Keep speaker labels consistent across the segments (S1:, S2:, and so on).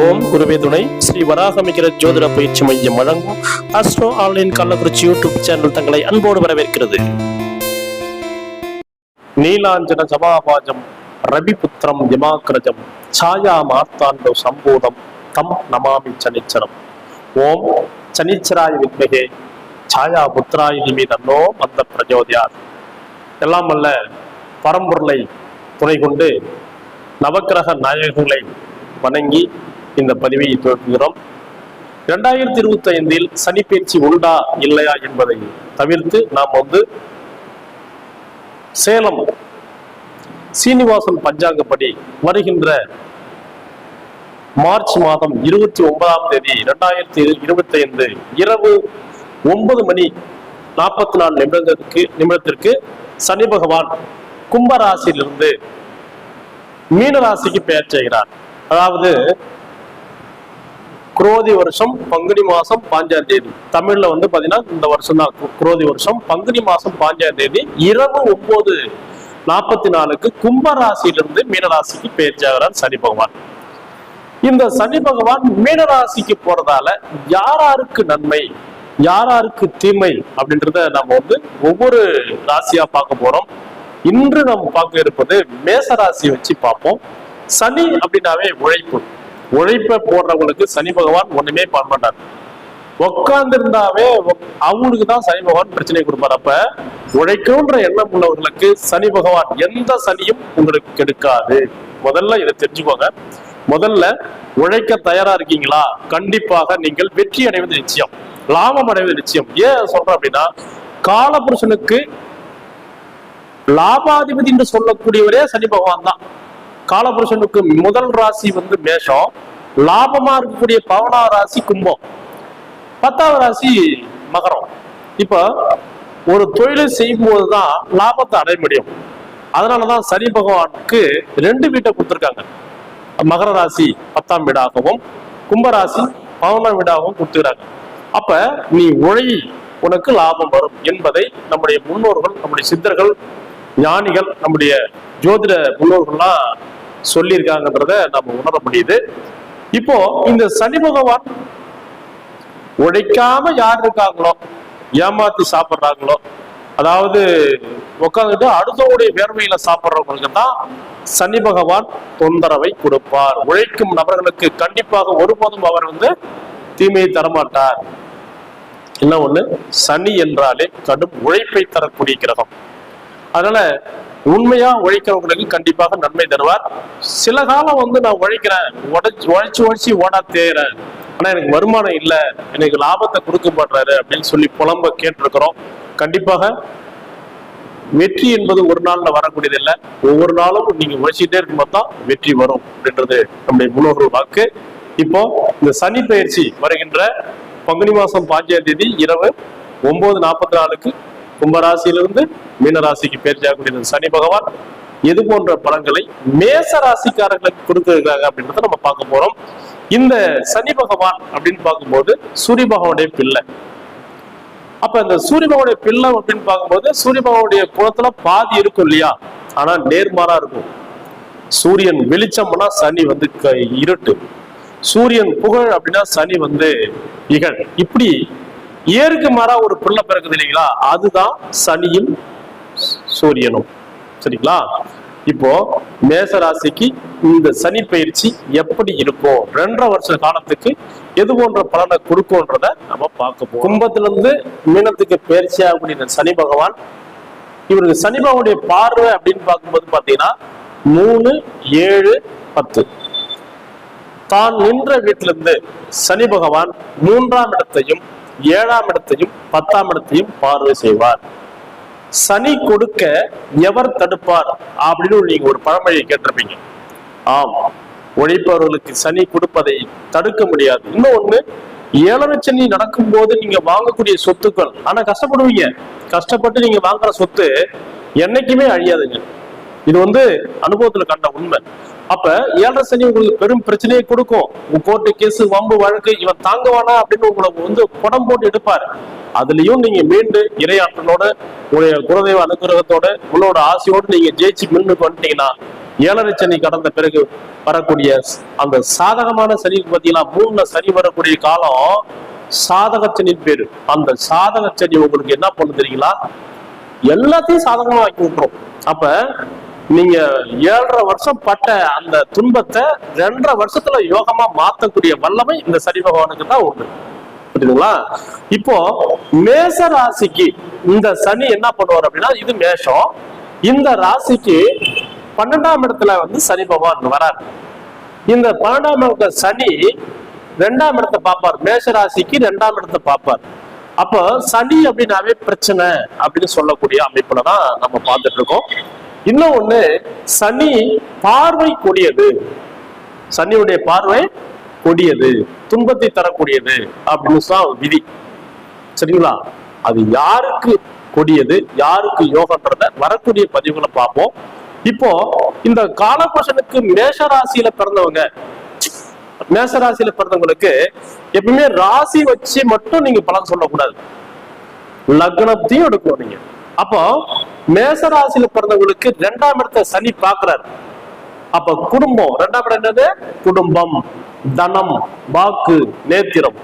S1: ஓம் குருவே துணை ஸ்ரீ வராகமிகிற ஜோதிட பயிற்சி மையம் வழங்கும் astro online Kallakurichi YouTube channel தங்களை அன்போடு வரவேற்கிறது. நீலாஞ்சன ஜபாபாஜம் ரவிபுத்திரம் திமாக்கிரஜம் சாயா மார்த்தாண்டோ சம்போதம் தம் நமாமி சனிச்சரம். ஓம் சனிச்சராய வித்மகே சாயா புத்திராய நிமி தன்னோ மந்த பிரஜோதியார். எல்லாம் அல்ல பரம்பொருளை துணை கொண்டு நவக்கிரக நாயகங்களை வணங்கி இந்த பதிவை துவக்குகிறோம். 2025 சனி பயிற்சி உண்டா இல்லையா என்பதை தவிர்த்து நாம் சேலம் சீனிவாசன் பஞ்சாங்கப்படி வருகின்ற மார்ச் மாதம் 29ஆம் தேதி 2025 இரவு 9:44 நிமிடத்திற்கு சனி பகவான் கும்பராசியிலிருந்து மீனராசிக்கு பெயர் செய்கிறார். அதாவது குரோதி வருஷம் பங்குனி மாசம் 5ஆம் தேதி, தமிழ்ல பாத்தீங்கன்னா இந்த வருஷம் தான் குரோதி வருஷம் பங்குனி மாசம் 5ஆம் தேதி இரவு 9:44 கும்பராசியிலிருந்து மீனராசிக்கு பெயர்ச்சாகிறார் சனி பகவான். இந்த சனி பகவான் மீனராசிக்கு போறதால யாராருக்கு நன்மை யாராருக்கு தீமை அப்படின்றத நம்ம ஒவ்வொரு ராசியா பார்க்க போறோம். இன்று நம்ம பார்க்க இருப்பது மேச ராசியை வச்சு பார்ப்போம். சனி அப்படின்னாவே உழைப்பை போடுறவங்களுக்கு சனி பகவான் ஒண்ணுமே பண்ண மாட்டார். உட்கார்ந்து இருந்தாவே அவங்களுக்கு தான் சனி பகவான் பிரச்சனை கொடுப்பார். அப்ப உழைக்கும்ன்ற எண்ணம் உள்ளவர்களுக்கு சனி பகவான் எந்த சனியும் உங்களுக்கு கெடுக்காது. முதல்ல இதை தெரிஞ்சுக்கோங்க. முதல்ல உழைக்க தயாரா இருக்கீங்களா? கண்டிப்பாக நீங்கள் வெற்றி அடைவது நிச்சயம், லாபம் அடைவது நிச்சயம். ஏன் சொல்றேன் அப்படின்னா, காலபுருஷனுக்கு லாபாதிபதி என்று சொல்லக்கூடியவரே சனி பகவான் தான். காலபுருஷனுக்கு முதல் ராசி மேஷம், லாபமா இருக்கக்கூடிய பவனா ராசி கும்பம், 10ஆவது ராசி மகரம். இப்ப ஒரு தொழிலை செய்யும் போதுதான் லாபத்தை அடைய முடியும். அதனாலதான் சனி பகவானுக்கு 2 வீட்டை கொடுத்துருக்காங்க. மகர ராசி 10ஆம் வீடாகவும் கும்பராசி 11ஆம் வீடாகவும் கொடுத்துக்கிறாங்க. அப்ப நீ உழை, உனக்கு லாபம் வரும் என்பதை நம்முடைய முன்னோர்கள், நம்முடைய சித்தர்கள், ஞானிகள், நம்முடைய ஜோதிட முன்னோர்கள்லாம் சொல்லியிருக்காங்கன்றத நம்ம உணர முடியுது. இப்போ இந்த சனி பகவான் உழைக்காம யார் இருக்காங்களோ, ஏமாத்தி சாப்பிட்றாங்களோ, அதாவது உட்காந்துட்டு அடுத்தவுடைய வேர்வையில சாப்பிட்றவங்களுக்கு தான் சனி பகவான் தொந்தரவை கொடுப்பார். உழைக்கும் நபர்களுக்கு கண்டிப்பாக ஒருபோதும் அவர் தீமையை தரமாட்டார். என்ன ஒண்ணு, சனி என்றாலே கடும் உழைப்பை தரக்கூடிய கிரகம். அதனால உண்மையா உழைக்கிறவங்களுக்கு கண்டிப்பாக நன்மை தருவார். சில காலம் நான் உழைக்கிறேன், உழைச்சு ஓடா தேறேன், ஆனா எனக்கு வருமானம் இல்லை, எனக்கு லாபத்தை கொடுக்க மாட்டாரு அப்படின்னு சொல்லி புலம்ப கேட்டிருக்கிறோம். கண்டிப்பாக வெற்றி என்பது ஒரு நாள்ல வரக்கூடியது இல்லை. ஒவ்வொரு நாளும் நீங்க உழைச்சிட்டே இருக்கும்போது தான் வெற்றி வரும் அப்படின்றது நம்முடைய முன்னோர்கள் வாக்கு. இப்போ இந்த சனி பயிற்சி வருகின்ற பங்குனி மாசம் 5ஆம் தேதி இரவு 9:44 கும்பராசியிலிருந்து மீனராசிக்கு பெயர்ச்சாகக்கூடிய சனி பகவான் எது போன்ற பலன்களை மேச ராசிக்காரர்களுக்கு கொடுத்திருக்காங்க அப்படின்றத நம்ம பார்க்க போறோம். இந்த சனி பகவான் அப்படின்னு பார்க்கும்போது சூரிய பகவானுடைய பிள்ளை. அப்ப இந்த சூரிய பகவானுடைய பிள்ளை அப்படின்னு பார்க்கும்போது சூரிய பகவானுடைய குலத்துல பாதி இருக்கும் இல்லையா, ஆனா நேர்மாறா இருக்கும். சூரியன் வெளிச்சம்னா சனி இருட்டு, சூரியன் புகழ் அப்படின்னா சனி இகழ். இப்படி ஏருக்கு மாறா ஒரு பிள்ளை பிறகுது இல்லைங்களா, அதுதான் சனியும் சூரியனும். சரிங்களா? இப்போ மேச ராசிக்கு இந்த சனி பயிற்சி எப்படி இருக்கும், 2.5 வருஷ காலத்துக்கு எது போன்ற பலனை கொடுக்கும்ன்றத நம்ம பார்க்க போறோம். கும்பத்திலிருந்து மீனத்துக்கு பயிற்சி ஆகக்கூடிய சனி பகவான், இவருக்கு சனி பகவானுடைய பார்வை அப்படின்னு பார்க்கும்போது பாத்தீங்கன்னா 3, 7, 10. தான் நின்ற வீட்டிலிருந்து சனி பகவான் 3ஆம் இடத்தையும் 7ஆம் இடத்தையும் 10ஆம் இடத்தையும் பார்வை செய்வார். சனி கொடுக்க எவர் தடுப்பார் அப்படின்னு நீங்க ஒரு பழமொழியை கேட்டிருப்பீங்க. ஆம், உழைப்பவர்களுக்கு சனி கொடுப்பதை தடுக்க முடியாது. இன்னொன்னு, 7 சனி நடக்கும் போது நீங்க வாங்கக்கூடிய சொத்துக்கள், ஆனா கஷ்டப்படுவீங்க. கஷ்டப்பட்டு நீங்க வாங்குற சொத்து என்னைக்குமே அழியாதுங்க. இது அனுபவத்துல கண்ட உண்மை. அப்ப 7 சனி உங்களுக்கு பெரும் பிரச்சனையை கொடுக்கும். கோர்ட்டு கேஸ், வம்பு வழக்கு, இவன் தாங்குவானா அப்படின்னு உங்களை படம் போட்டு எடுப்பாரு. அதுலயும் நீங்க மீண்டு இறையாற்றலோட, உங்களுடைய குலதெய்வ அனுகிரகத்தோட, உங்களோட ஆசையோடு நீங்க ஜெயிச்சு முன்னுக்கு வந்துட்டீங்கன்னா ஏழரை சனி கடந்த பிறகு வரக்கூடிய அந்த சாதகமான சனி பார்த்தீங்கன்னா 3ல சனி வரக்கூடிய காலம் சாதக சனின்னு பேரு. அந்த சாதக சனி உங்களுக்கு என்ன பண்ணு தெரியுங்களா, எல்லாத்தையும் சாதகமா ஆக்கி விட்டுரும். அப்ப நீங்க 7.5 வருஷம் பட்ட அந்த துன்பத்தை 2.5 வருஷத்துல யோகமா மாத்தக்கூடிய வல்லமை இந்த சனி பகவானுக்கு தான் உண்டு. புரியுதுங்களா? இப்போ மேச ராசிக்கு இந்த சனி என்ன பண்ணுவார் அப்படின்னா, இது மேஷம், இந்த ராசிக்கு 12ஆம் இடத்துல வந்து சனி பகவான் வரார். இந்த 12ஆம் இடத்துல சனி 2ஆம் இடத்தை பார்ப்பார். மேஷ ராசிக்கு 2ஆம் இடத்தை பார்ப்பார். அப்போ சனி அப்படின்னாவே பிரச்சனை அப்படின்னு சொல்லக்கூடிய அமைப்புலதான் நம்ம பார்த்துட்டு இருக்கோம். இன்னும் ஒண்ணு, சனி பார்வை கொடியது. சனியுடைய பார்வை கொடியது, துன்பத்தை தரக்கூடியது அப்படின்னு தான் விதி. சரிங்களா? அது யாருக்கு கொடியது, யாருக்கு யோகன்றத வரக்கூடிய பதிவுகளை பார்ப்போம். இப்போ இந்த காலபுருஷனுக்கு மேஷராசியில பிறந்தவங்க, மேஷராசியில பிறந்தவங்களுக்கு எப்பவுமே ராசி வச்சு மட்டும் நீங்க பலன் சொல்லக்கூடாது, லக்னத்தையும் எடுக்கணும் நீங்க. அப்போ மேஷராசியில பிறந்தவங்களுக்கு 2ஆம் இடத்தை சனி பார்க்கிறார். அப்ப குடும்பம் 2ஆம் இடம் என்னது? குடும்பம், தனம், வாக்கு, நேத்திரம்.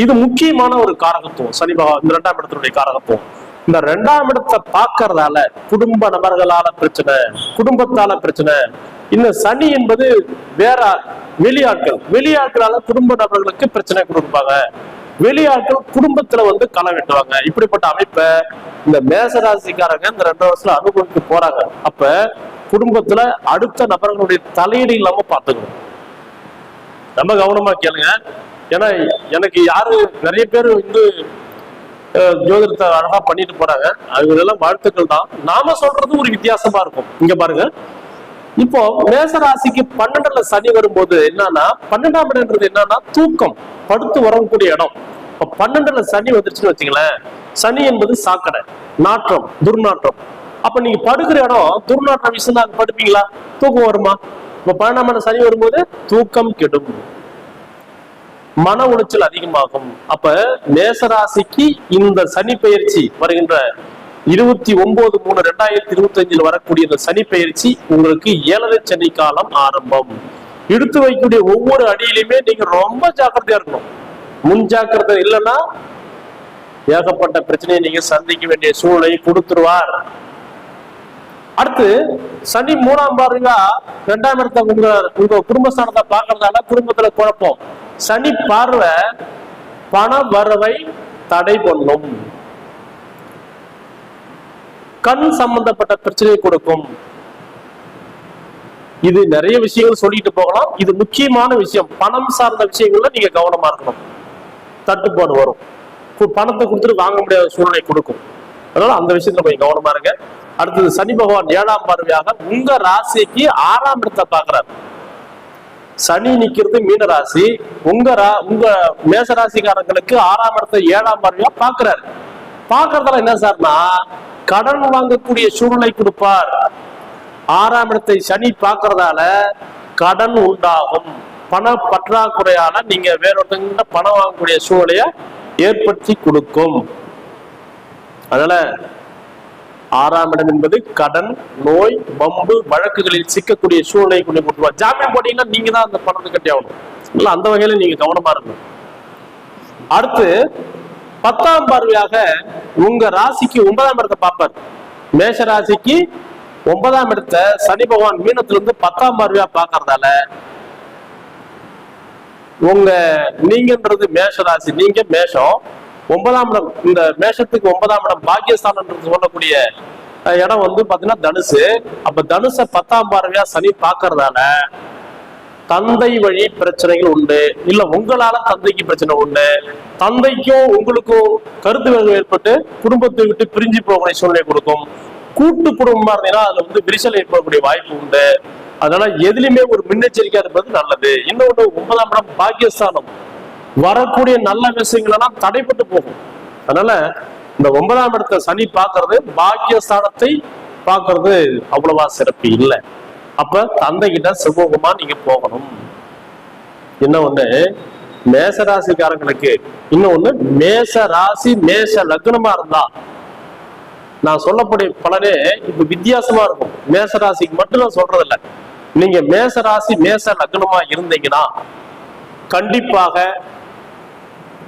S1: இது முக்கியமான ஒரு காரகத்துவம். சனி பகவான் இந்த 2ஆம் இடத்தினுடைய காரகத்துவம். இந்த 2ஆம் இடத்தை பார்க்கறதால குடும்ப நபர்களால பிரச்சனை, குடும்பத்தால பிரச்சனை. இந்த சனி என்பது வேற வெளியாட்கள், வெளியாட்களால குடும்ப நபர்களுக்கு பிரச்சனை கொடுப்பாங்க, வெளியாட்கள் குடும்பத்துல வந்து களை வெட்டுவாங்க. இப்படிப்பட்ட அமைப்பை இந்த மேசராசிக்காரங்க இந்த 2 வருஷத்துல அனுபவிக்க போறாங்க. அப்ப குடும்பத்துல அடுத்த நபர்களுடைய தலையீடு இல்லாம பாத்துக்கணும். ரொம்ப கவனமா கேளுங்க. ஏன்னா எனக்கு யாரு நிறைய பேர் வந்து ஜோதிடத்தை அழகா பண்ணிட்டு போறாங்க, அவங்களெல்லாம் வாழ்த்துக்கள் தான். நாம சொல்றது ஒரு வித்தியாசமா இருக்கும். இங்க பாருங்க, இப்போ மேசராசிக்கு 12ல சனி வரும்போது என்னன்னா, 12ஆம் இடம்ன்றது என்னன்னா தூக்கம், படுத்து வரக்கூடிய இடம். இப்ப 12ல சனி வந்துருச்சுன்னு வச்சுங்களேன், சனி என்பது சாக்கடை, நாற்றம், துர்நாற்றம். அப்ப நீங்க படுக்கிற இடம் துர்நாற்றம் வீசுனா படுப்பீங்களா? தூக்கம் வருமா? இப்ப 12ஆம் இடம் சனி வரும்போது தூக்கம் கெடும், மன உளைச்சல் அதிகமாகும். அப்ப மேசராசிக்கு இந்த சனி பெயர்ச்சி வருகின்ற 29/3/2025 வரக்கூடிய இந்த சனி பெயர்ச்சி உங்களுக்கு 7ரை சனி காலம் ஆரம்பம். எடுத்து வைக்கக்கூடிய ஒவ்வொரு அடியிலுமே நீங்க ரொம்ப ஜாக்கிரதையா இருக்கணும். முன் ஜாக்கிரதை இல்லைன்னா ஏகப்பட்ட பிரச்சனையை நீங்க சந்திக்க வேண்டிய சூழ்நிலை கொடுத்துருவார். அடுத்து சனி 3ஆம் பார்வையா 2ஆம் இடத்தை உங்க குடும்பஸ்தானத்தை பார்க்கறதால குடும்பத்துல குழப்பம். சனி பார்வை பண வரவை தடை பண்ணும், கண் சம்பந்தப்பட்ட பிரச்சனையை கொடுக்கும். இது நிறைய விஷயங்கள் சொல்லிட்டு போகலாம். இது முக்கியமான விஷயம். பணம் சார்ந்த விஷயங்கள்ல நீங்க கவனமா இருக்கணும். தட்டுப்பாடு வரும், பணத்தை கொடுத்துட்டு வாங்க முடியாத சூழ்நிலை கொடுக்கும். அதனால அந்த விஷயத்துல கொஞ்சம் கவனமா இருங்க. அடுத்தது சனி பகவான் 7ஆம் பார்வையாக உங்க ராசிக்கு 6ஆம் இடத்தை பார்க்கிறார். சனி நிக்கிறது மீன ராசி, உங்க மேச ராசிக்காரங்களுக்கு 6ஆம் இடத்தை 7ஆம் பார்வையா பார்க்கிறார். பார்க்கறதால என்ன சார்னா கடன் வாங்கக்கூடிய சூழ்நிலை கொடுப்பார். 6ஆம் இடத்தை சனி பார்க்கறதால கடன் உண்டாகும், பண பற்றாக்குறையால நீங்க வேறொருத்தங்க பணம் வாங்கக்கூடிய சூழ்நிலைய ஏற்படுத்தி கொடுக்கும். அதனால 6ஆம் இடம் என்பது கடன், நோய், வம்பு, வழக்குகளில் சிக்கக்கூடிய சூழ்நிலை கொண்டு கொடுத்துருவா. ஜாமீன் போட்டீங்கன்னா நீங்க தான் அந்த பணத்தை கட்டி ஆகணும். இல்ல அந்த வகையில நீங்க கவனமா இருக்கணும். அடுத்து 10ஆம் பார்வையாக உங்க ராசிக்கு 9ஆம் இடத்தை பார்ப்பார். மேஷ ராசிக்கு 9ஆம் இடத்தை சனி பகவான் மீனத்திலிருந்து 10ஆம் பார்வையா பார்க்கறதால நீங்கன்றது மேஷ ராசி, நீங்க மேஷம். 9ஆம் இடம், இந்த மேஷத்துக்கு 9ஆம் இடம் பாக்கியஸ்தானம் சொல்லக்கூடிய இடம் வந்து பாத்தீங்கன்னா தனுசு. அப்ப தனுசை 10ஆம் பார்வையா சனி பார்க்கறதால தந்தை வழி பிரச்சனைகள் உண்டு, இல்ல உங்களால தந்தைக்கு பிரச்சனை உண்டு, தந்தைக்கும் உங்களுக்கும் கருத்து வேறுபாடு ஏற்பட்டு குடும்பத்தை விட்டு பிரிஞ்சு போகக்கூடிய சூழ்நிலை கொடுக்கும். கூட்டு குடும்பமா இருந்தீங்கன்னா அதுல வந்து விரிசல் ஏற்படக்கூடிய வாய்ப்பு உண்டு. அதனால எதுலையுமே ஒரு முன்னெச்சரிக்கையா இருப்பது நல்லது. இன்னொன்று 9ஆம் இடம் பாக்கியஸ்தானம், வரக்கூடிய நல்ல விஷயங்கள் எல்லாம் தடைப்பட்டு போகும். அதனால இந்த 9ஆம் இடத்தை சனி பார்க்கறது, பாக்கியஸ்தானத்தை பார்க்கறது அவ்வளவா சிறப்பு இல்லை. அப்ப தந்தை கிட்ட சுமூகமா நீங்க போகணும். இன்னொன்னு மேசராசிக்காரங்களுக்கு, இன்னொன்னு மேச ராசி மேச லக்னமா இருந்தா நான் சொல்லக்கூடிய பலனே இப்ப வித்தியாசமா இருக்கும். மேசராசிக்கு மட்டும் நான் சொல்றது இல்லை, நீங்க மேச ராசி மேச லக்னமா இருந்தீங்கன்னா கண்டிப்பாக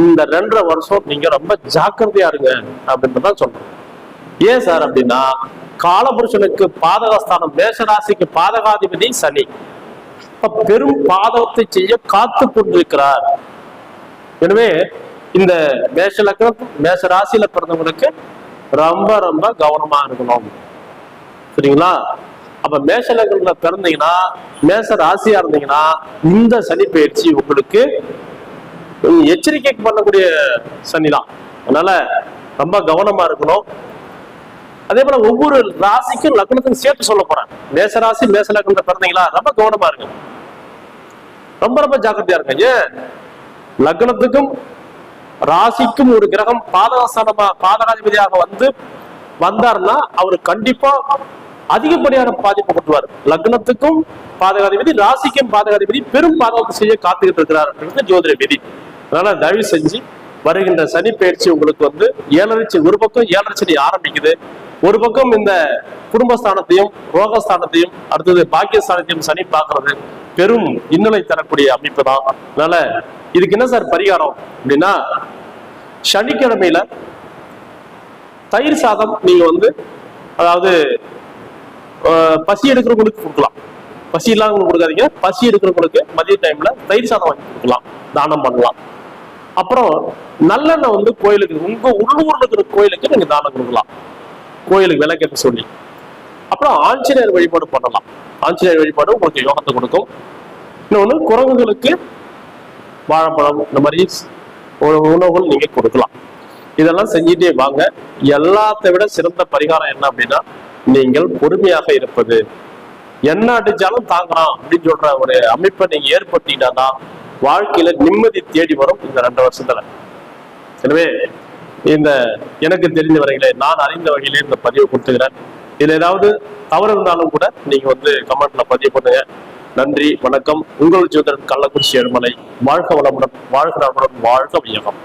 S1: இந்த 2.5 வருஷம் நீங்க ரொம்ப ஜாக்கிரதையா இருங்க அப்படின்றதான் சொல்றேன். ஏன் சார் அப்படின்னா, காலபுருஷனுக்கு பாதகஸ்தானம், மேசராசிக்கு பாதகாதிபதி சனி. பெரும் பாதகத்தை செய்ய காத்து கொண்டிருக்கிறார். எனவே இந்த மேஷ லக்னம் மேச ராசியில பிறந்தவங்களுக்கு ரொம்ப ரொம்ப கவனமா இருக்கணும். சரிங்களா? அப்ப மேஷ லக்னத்துல பிறந்தீங்கன்னா, மேச ராசியா இருந்தீங்கன்னா, இந்த சனி பயிற்சி உங்களுக்கு எச்சரிக்கை பண்ணக்கூடிய சனிதான். அதனால ரொம்ப கவனமா இருக்கணும். அதே போல ஒவ்வொரு ராசிக்கும் லக்னத்துக்கும் சேர்த்து சொல்ல போறேன். மேச ராசி மேச லக்னத்துல பிறந்தீங்களா, ரொம்ப கவனமா இருங்க, ரொம்ப ரொம்ப ஜாக்கிரதையா இருங்க. ஏன், லக்னத்துக்கும் ராசிக்கும் ஒரு கிரகம் பாதகாதிபதியாக வந்தாருன்னா அவரு கண்டிப்பா அதிகப்படியான பாதிப்பு கொண்டுவார். லக்னத்துக்கும் பாதகாதிபதி, ராசிக்கும் பாதகாதிபதி பெரும் பாதகத்தை செய்ய காத்துக்கிட்டு இருக்கிறார் அப்படின்றது ஜோதிட விதி. அதனால தயவு செஞ்சு வருகின்ற சனி பயிற்சி உங்களுக்கு 7.5 ஒரு பக்கம் 7.5 சனி ஆரம்பிக்குது, ஒரு பக்கம் இந்த குடும்பஸ்தானத்தையும் ரோகஸ்தானத்தையும் அடுத்தது பாக்கியஸ்தானத்தையும் சனி பார்க்கறது பெரும் இன்னலை தரக்கூடிய அமைப்பு தான். அதனால இதுக்கு என்ன சார் பரிகாரம் அப்படின்னா, சனிக்கிழமையில தயிர் சாதம் நீங்க அதாவது பசி எடுக்கிறவங்களுக்கு கொடுக்கலாம், பசி இல்லாதவங்களுக்கு கொடுக்காதீங்க. பசி எடுக்கிறவங்களுக்கு மதிய டைம்ல தயிர் சாதம் வாங்கி கொடுக்கலாம், தானம் பண்ணலாம். அப்புறம் நல்லெண்ணெய் கோயிலுக்கு, உங்க உள்ளூர்ல இருக்கிற கோயிலுக்கு நீங்க தானம் கொடுக்கலாம், கோயிலுக்கு விளக்கேற்ற சொல்லி. அப்புறம் ஆஞ்சநேயர் வழிபாடு பண்ணலாம். ஆஞ்சநேயர் வழிபாடு உங்களுக்கு யோகத்தை கொடுக்கும். இன்னொன்னு குரங்குகளுக்கு வாழைப்பழம் இந்த மாதிரி உணவுகள் நீங்க கொடுக்கலாம். இதெல்லாம் செஞ்சுட்டே வாங்க. எல்லாத்தை விட சிறந்த பரிகாரம் என்ன அப்படின்னா, நீங்கள் பொறுமையாக இருப்பது. என்ன அடிச்சாலும் தாங்கலாம் அப்படின்னு சொல்ற ஒரு அமைப்பை நீங்க ஏற்பட்டீங்கன்னா வாழ்க்கையில நிம்மதி தேடி வரும் இந்த 2 வருஷத்துல. எனவே இந்த எனக்கு தெரிஞ்ச வரையிலே நான் அறிந்த வகையிலே இந்த பதிவு கொடுத்துக்கிறேன். இதுல ஏதாவது தவறு இருந்தாலும் கூட நீங்க கமெண்ட்ல பதிவு பண்ணுங்க. நன்றி, வணக்கம். உங்கள் ஜோதிடன் கள்ளக்குறிச்சி ஏழுமலை. வாழ்க வளமுடன், வாழ்க நலமுடன், வாழ்க வையகம்.